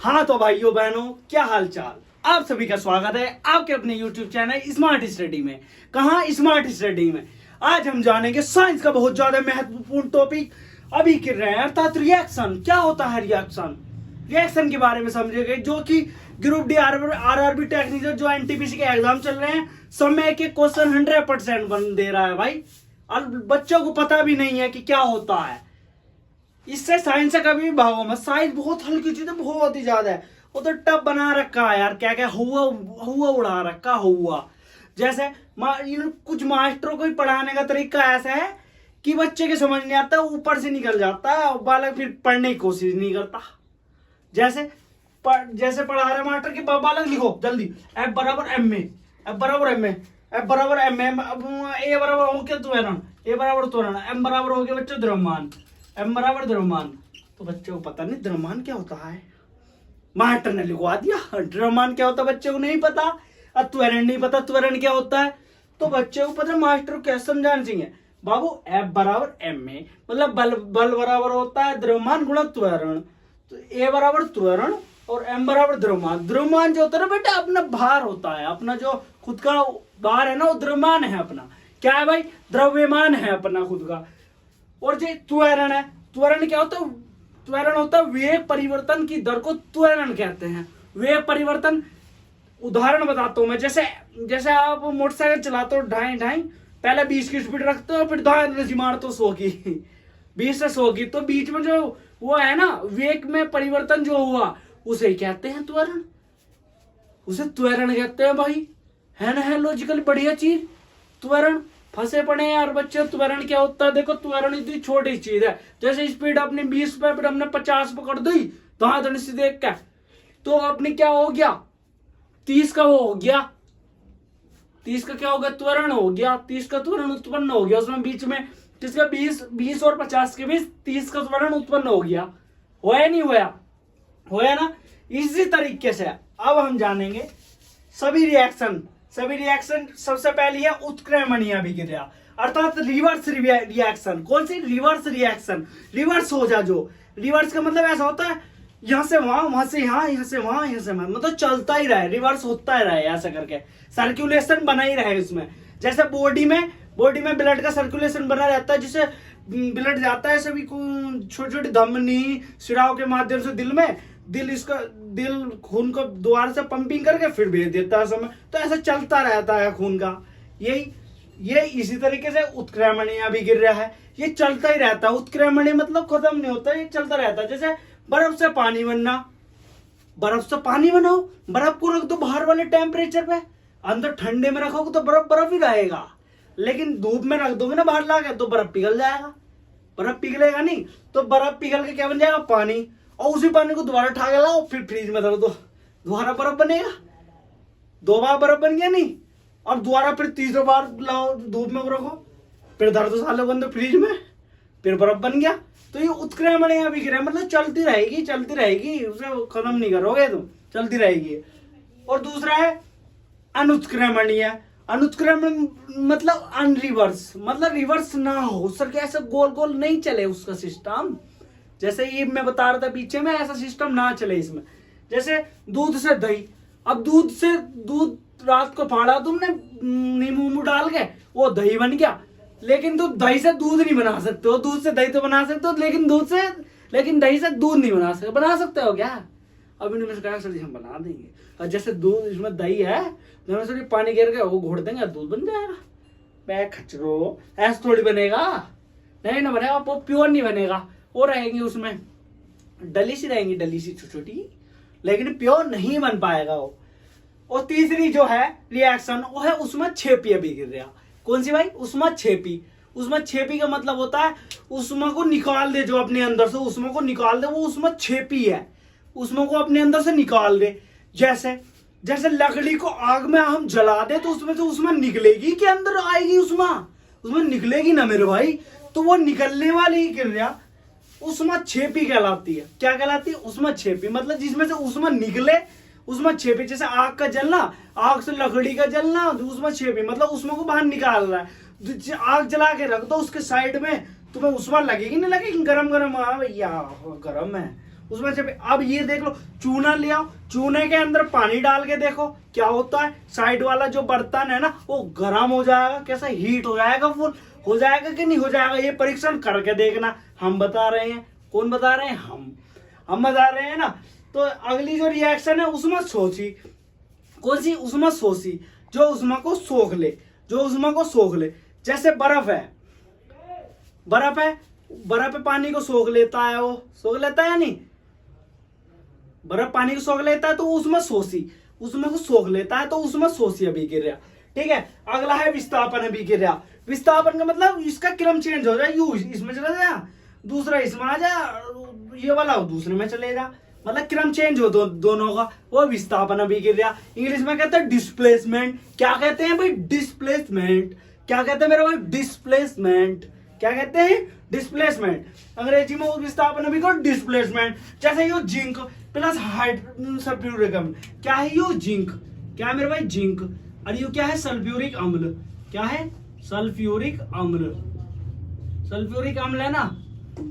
हाँ तो भाइयों बहनों, क्या हाल चाल। आप सभी का स्वागत है आपके अपने YouTube चैनल स्मार्ट स्टडी में। कहाँ स्मार्ट स्टडी में आज हम जानेंगे साइंस का बहुत ज्यादा महत्वपूर्ण टॉपिक अभी कर रहे हैं, अर्थात रिएक्शन। क्या होता है रिएक्शन? रिएक्शन के बारे में समझेंगे, जो कि ग्रुप डी आरआरबी टेक्निकल जो एनटीपीसी के एग्जाम चल रहे हैं, समय के क्वेश्चन 100% बन दे रहा है भाई, और बच्चों को पता भी नहीं है कि क्या होता है। इससे साइंस से कभी भी भागो मत, साइंस बहुत हल्की चीज है, बहुत ही ज्यादा है। वो तो टब बना रखा है यार, क्या क्या हुआ हुआ उड़ा रखा हुआ। जैसे कुछ मास्टरों को ही पढ़ाने का तरीका ऐसा है कि बच्चे के समझ नहीं आता, ऊपर से निकल जाता है और बालक फिर पढ़ने की कोशिश नहीं करता। जैसे पढ़ा रहे मास्टर की बालक लिखो जल्दी, एफ बराबर एम ए, एफ बराबर एम ए, एफ बराबर एम ए, ए बराबर हो गया त्वरण, ए बराबर त्वरण, एम बराबर हो गया बच्चों द्रव्यमान, एम बराबर द्रव्यमान। तो बच्चों को पता नहीं द्रव्यमान क्या होता है, मास्टर ने लिखवा दिया। द्रव्यमान क्या होता है बच्चे को नहीं पता, और त्वरण नहीं पता त्वरण क्या होता है। तो बच्चे को पता, मास्टर को क्या समझाना चाहिए बाबू, एफ बराबर एम ए मतलब बल बराबर होता है द्रव्यमान गुणा त्वरण, तो ए बराबर त्वरण और एम बराबर द्रव्यमान। द्रव्यमान जो होता है ना बेटा, अपना भार होता है, अपना जो खुद का भार है ना, वो द्रव्यमान है अपना। क्या है भाई? द्रव्यमान है अपना खुद का। और जो त्वरण है, त्वरण क्या होता है? त्वरण होता है वेग परिवर्तन की दर को त्वरण कहते हैं। वेग परिवर्तन, उदाहरण बताता हूं मैं। जैसे आप मोटरसाइकिल चलाते हो, ढाई ढाई, पहले 20 की स्पीड रखते हो, फिर ढाई मारते हो 100 की, 20 से 100 की, तो बीच में जो वो है ना वेग में परिवर्तन जो हुआ, उसे ही कहते हैं त्वरण, उसे त्वरण कहते हैं भाई। है ना, है लॉजिकल बढ़िया चीज त्वरण। फंसे पड़े यार बच्चे, त्वरण क्या होता है? देखो त्वरण इतनी छोटी चीज है, जैसे स्पीड अपने 20 पे, फिर हमने 50 पकड़ दी तो से देख के, तो अपने क्या हो गया, 30 का वो हो गया, 30 का क्या हो गया, त्वरण हो गया, 30 का त्वरण उत्पन्न हो गया। उसमें बीच में किसका 20 और 50 के बीच 30 का त्वरण उत्पन्न हो गया। होया नहीं होया? होया ना। इसी तरीके से अब हम जानेंगे सभी रिएक्शन। सबसे पहली है उत्क्रमणीय अभिक्रिया, अर्थात रिवर्स रिएक्शन। कौन सी? Reverse reaction. रिवर्स हो जा, जो रिवर्स का मतलब ऐसा होता है, यहां से वहां, वहां से यहां, यहां से वहां, यहां से वहां, मतलब चलता ही रहे, रिवर्स होता ही रहे, ऐसा करके सर्कुलेशन बना ही रहे उसमें। जैसे बॉडी में ब्लड का सर्कुलेशन बना रहता है, जिससे ब्लड जाता है सभी छोटी छोटी धमनी शिराओं के माध्यम से दिल में, दिल खून को द्वार से पंपिंग करके फिर भेज देता है समय, तो ऐसा चलता रहता है खून का। ये इसी तरीके से उत्क्रमणीय अभिक्रिया है, ये चलता ही रहता है। उत्क्रमणीय मतलब खत्म नहीं होता, ये चलता रहता है। जैसे बर्फ से पानी बनना, बर्फ से पानी बनाओ, बर्फ को रख दो बाहर वाले टेम्परेचर पे, अंदर ठंडे में रखोगे तो बर्फ ही रहेगा, लेकिन धूप में रख दोगे ना बाहर लाके, तो बर्फ पिघल जाएगा। बर्फ पिघलेगा नहीं, तो बर्फ पिघल के क्या बन जाएगा, पानी। और उसी पानी को दोबारा उठा के लाओ, फिर फ्रिज में रख दो, दोबारा बर्फ बनेगा। 2 बार बर्फ बन गया नहीं, अब दोबारा फिर तीसरी बार लाओ, धूप में रखो, फिर धर दो सालों बंद फ्रिज में, फिर बर्फ बन गया। तो ये उत्क्रमणीय अभिक्रिया मतलब चलती रहेगी, उसे खत्म नहीं करोगे तुम, चलती रहेगी। और दूसरा है अनुत्क्रमणीय। अनुत्क्रमण मतलब अनरिवर्स, मतलब रिवर्स ना हो, सर ऐसे गोल गोल नहीं चले उसका सिस्टम। जैसे ये मैं बता रहा था पीछे में, ऐसा सिस्टम ना चले इसमें। जैसे दूध से दही, अब दूध रात को फाड़ा तुमने नींबू डाल के, वो दही बन गया, लेकिन तुम दही से दूध नहीं बना सकते हो। दूध से दही तो बना सकते हो, लेकिन दही से दूध नहीं बना सकते हो क्या? अब इन्होंने कहा सर जी हम बना देंगे, और जैसे दूध इसमें दही है, दोनों से पानी गिर के वो घोड़ देंगे, दूध बन जाएगा। मैं खचरो, ऐसा थोड़ी बनेगा, नहीं ना बनेगा, वो प्योर नहीं बनेगा। वो रहेंगी उसमें डली सी छोटी छोटी, लेकिन प्योर नहीं बन पाएगा वो। और तीसरी जो है रिएक्शन, वो है उष्माक्षेपी अभिक्रिया। कौन सी भाई? उष्माक्षेपी का मतलब होता है उष्मा को निकाल दे, जो अपने अंदर से उष्मा को निकाल दे, वो उष्माक्षेपी है। उष्मा को अपने अंदर से निकाल दे। जैसे लकड़ी को आग में हम जला दे, तो उसमें से उष्मा निकलेगी कि अंदर आएगी उष्मा? उसमें निकलेगी ना मेरे भाई। तो वो निकलने वाली क्रिया उष्माक्षेपी कहलाती है। क्या कहलाती है? उष्माक्षेपी, मतलब जिसमें से उष्मा निकले, उष्माक्षेपी। जैसे आग का जलना, आग से लकड़ी का जलना, उष्माक्षेपी मतलब उष्मा को बाहर निकाल रहा है। आग जला के रख दो उसके साइड में, तुम्हें उष्मा लगेगी नहीं लगेगी? गरम, हाँ भैया गरम है, उसमें से अब ये देख लो, चूना ले आओ, चूने के अंदर पानी डाल के देखो क्या होता है। साइड वाला जो बर्तन है ना वो गर्म हो जाएगा, कैसा हीट हो जाएगा, फुल हो जाएगा कि नहीं हो जाएगा, ये परीक्षण करके देखना। हम बता रहे हैं, कौन बता रहे हैं? हम बता रहे हैं ना। तो अगली जो रिएक्शन है उसमें सोची, कौन सी? उसमें सोची जो उष्मा को सोख ले, जो उष्मा को सोख ले। जैसे बर्फ है, बर्फ पानी को सोख लेता है, वो सोख लेता है या नहीं? बर्फ पानी को सोख लेता है तो उसमें सोसी, उसमें को सोख लेता है तो उसमें सोसी अभिक्रिया। ठीक है, अगला है विस्थापन अभिक्रिया। विस्थापन का मतलब इसका क्रम चेंज हो जाए, यू इसमें चला जाए, दूसरा इसमें आ जाए, ये वाला दूसरे में चलेगा, मतलब क्रम चेंज हो दोनों का, वो विस्थापन अभिक्रिया। इंग्लिश में कहते हैं डिस्प्लेसमेंट। क्या कहते हैं भाई? डिस्प्लेसमेंट। क्या कहते हैं मेरे भाई? डिस्प्लेसमेंट। क्या कहते हैं? डिस्प्लेसमेंट। अंग्रेजी में विस्थापन अभिक्रिया डिस्प्लेसमेंट। जैसे यो जिंक प्लस सल्फ्यूरिक अम्ल, क्या है यो? जिंक। क्या है मेरे भाई? जिंक। और यो क्या है? सल्फ्यूरिक अम्ल। क्या है? सल्फ्यूरिक अम्ल। सल्फ्यूरिक अम्ल है ना।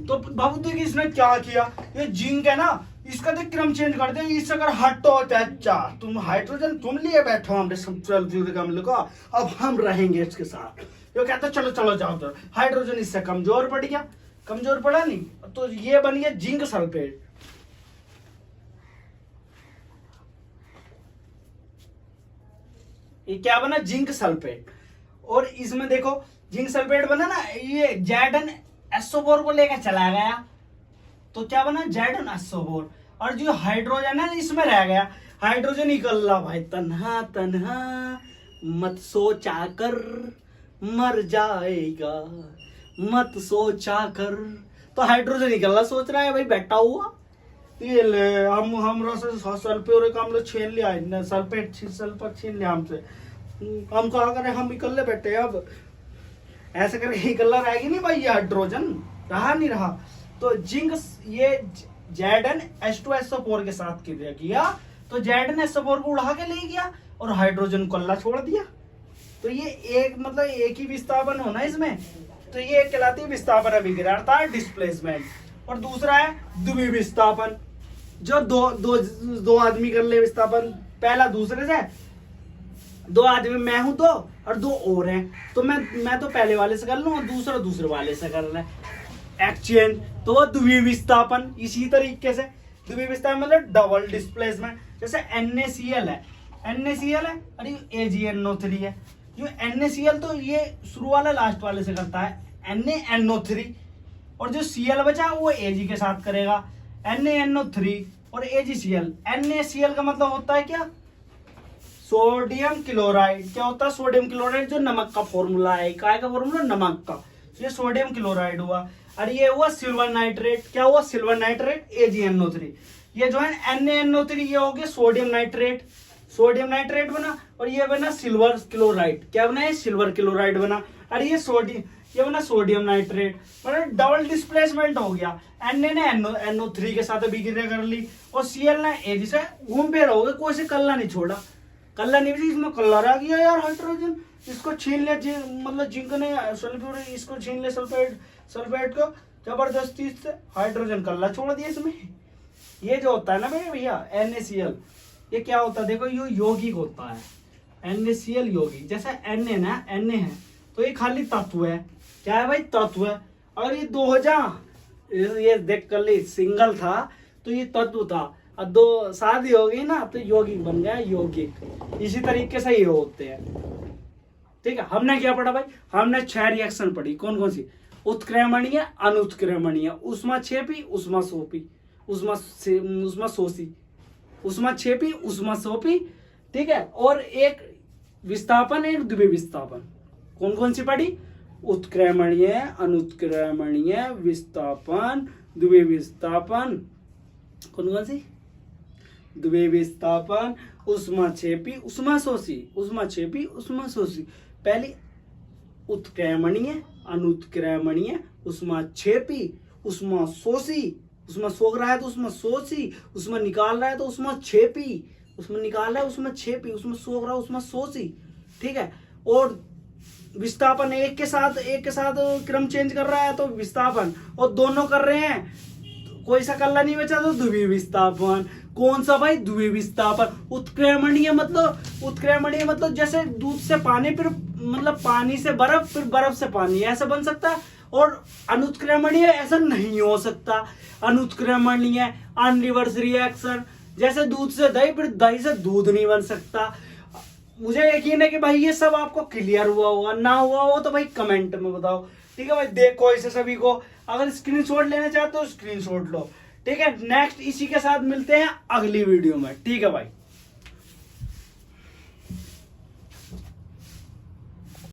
तो बाबू देखिए इसने क्या किया, ये जिंक है ना, इसका तो क्रम चेंज कर दे, इससे अगर हटो अच्छा तुम हाइड्रोजन तुम लिए बैठो हमने सल्फ्यूरिक अम्ल को, अब हम रहेंगे इसके साथ। ये कहता चलो चलो जाओ तो हाइड्रोजन इससे कमजोर पड़ गया, कमजोर पड़ा नहीं, तो ये बन गया जिंक सल्फेट। ये क्या बना? Zinc sulphate. और इसमें देखो जिंक सल्फेट बना ना, ये ZnSO4 को लेकर चला गया, तो क्या बना? ZnSO4। और जो हाइड्रोजन है इसमें रह गया, हाइड्रोजन निकल रहा भाई, तन्हा तन्हा मत सोचा कर मर जाएगा, मत सोचा कर। तो हाइड्रोजन निकल रहा, सोच रहा है भाई बैठा हुआ, ये ले हम सल्फ्यूरिक अम्ल छीन लिया, सल्फेट छीन लिया हमसे, हम कहा करें, हम निकल बैठे। अब ऐसे करके निकलना रहेगी नहीं भाई, ये हाइड्रोजन रहा नहीं रहा। तो जिंक ये ZnH2SO4 के साथ क्रिया किया, तो ZnSO4 को उड़ा के ले गया और हाइड्रोजन को अल्लाह छोड़ दिया। तो ये एक मतलब एक ही विस्थापन होना इसमें, तो ये कहलाती है विस्थापन अभिक्रिया अर्थात डिस्प्लेसमेंट। और दूसरा है द्वितीय विस्थापन, जो दो आदमी कर ले विस्थापन, पहला दूसरे से, दो आदमी, मैं हूं दो और दो और हैं, तो मैं तो पहले वाले से कर लूं और दूसरा दूसरे वाले से कर रहा है, एक्सचेंज, तो वो द्वितीय विस्थापन। इसी तरीके से द्वितीय विस्थापन मतलब डबल डिस्प्लेसमेंट। जैसे NaCl है, NaCl है और ये AgNO3 है। जो NaCl तो ये शुरू वाला लास्ट वाले से करता है NaNO3, और जो Cl बचा वो Ag के साथ करेगा, NaNO3 और AgCl। NaCl का मतलब होता है क्या? Sodium chloride. क्या होता है? सोडियम क्लोराइड, जो नमक का फॉर्मूला है, काय का फॉर्मूला? नमक का, ये सोडियम क्लोराइड हुआ। और ये हुआ सिल्वर नाइट्रेट। क्या हुआ? Silver nitrate, AgNO3। ये जो है NaNO3, ये हो गया सोडियम नाइट्रेट, सोडियम नाइट्रेट बना, और ये बना सिल्वर क्लोराइड। क्या बना? ये सिल्वर क्लोराइड बना। और ये बना सोडियम नाइट्रेट, मतलब डबल डिस्प्लेसमेंट हो गया। Na ने NO3 के साथ अभिक्रिया कर ली और Cl ने Ag से घूम पे रहोगे, कोई से कल्ला नहीं छोड़ा, कल्ला नहीं, इसमें कल्ला रह गया यार हाइड्रोजन, इसको छीन ले, मतलब जिंक ने सल्फ्यूरिक, इसको छीन ले सल्फेट को जबरदस्ती से, हाइड्रोजन कल्ला छोड़ दिया इसमें। ये जो होता है ना मेरे भैया NaCl, ये क्या होता है? देखो ये यौगिक होता है, NaCl यौगिक। जैसे Na है तो ये खाली तत्व है, क्या है भाई? तत्व है। और ये 2000 ये देख कर ली, सिंगल था तो ये तत्व था, और दो शादी हो गई ना तो यौगिक बन गया, यौगिक। इसी तरीके से ये होते हैं। ठीक है, हमने क्या पढ़ा भाई? हमने 6 रिएक्शन पढ़ी। कौन कौन सी? उत्क्रमणीय, अनुत्क्रमणीय, ऊष्माक्षेपी, ऊष्माशोषी, ऊष्माक्षेपी, ऊष्माशोषी। ठीक है, और एक विस्थापन, एक द्वितीय विस्थापन। कौन कौन सी पढ़ी? उत्क्रमणीय, अनुत्क्रमणीय, विस्थापन, द्वितीय विस्थापन। कौन कौन सी? द्वितीय विस्थापन, ऊष्माक्षेपी, ऊष्माशोषी, ऊष्माक्षेपी, ऊष्माशोषी। पहली उत्क्रमणीय, अनुत्क्रमणीय, ऊष्माक्षेपी, ऊष्माशोषी, उसमें सोख रहा है तो उसमें शोषी, उसमें निकाल रहा है तो उसमें छेपी, उसमें निकाल रहा है उसमें छेपी, उसमें सोख रहा है उसमें शोषी। ठीक है, और विस्थापन एक के साथ क्रम चेंज कर रहा है तो विस्थापन, और दोनों कर रहे हैं कोई सा कल्ला नहीं बचा तो द्वितीय विस्थापन। कौन सा भाई? द्वितीय विस्थापन। उत्क्रमणीय मतलब जैसे दूध से पानी, फिर मतलब पानी से बर्फ, फिर बर्फ से पानी, ऐसा बन सकता है। और अनुत्क्रमणीय ऐसा नहीं हो सकता। अनुत्क्रमणीय अनरिवर्स रिएक्शन, जैसे दूध से दही, फिर दही से दूध नहीं बन सकता। मुझे यकीन है कि भाई ये सब आपको क्लियर हुआ होगा, ना हुआ हो तो भाई कमेंट में बताओ। ठीक है भाई, देखो इसे सभी को, अगर स्क्रीनशॉट लेना चाहते हो स्क्रीनशॉट लो। ठीक है, नेक्स्ट इसी के साथ मिलते हैं अगली वीडियो में। ठीक है भाई।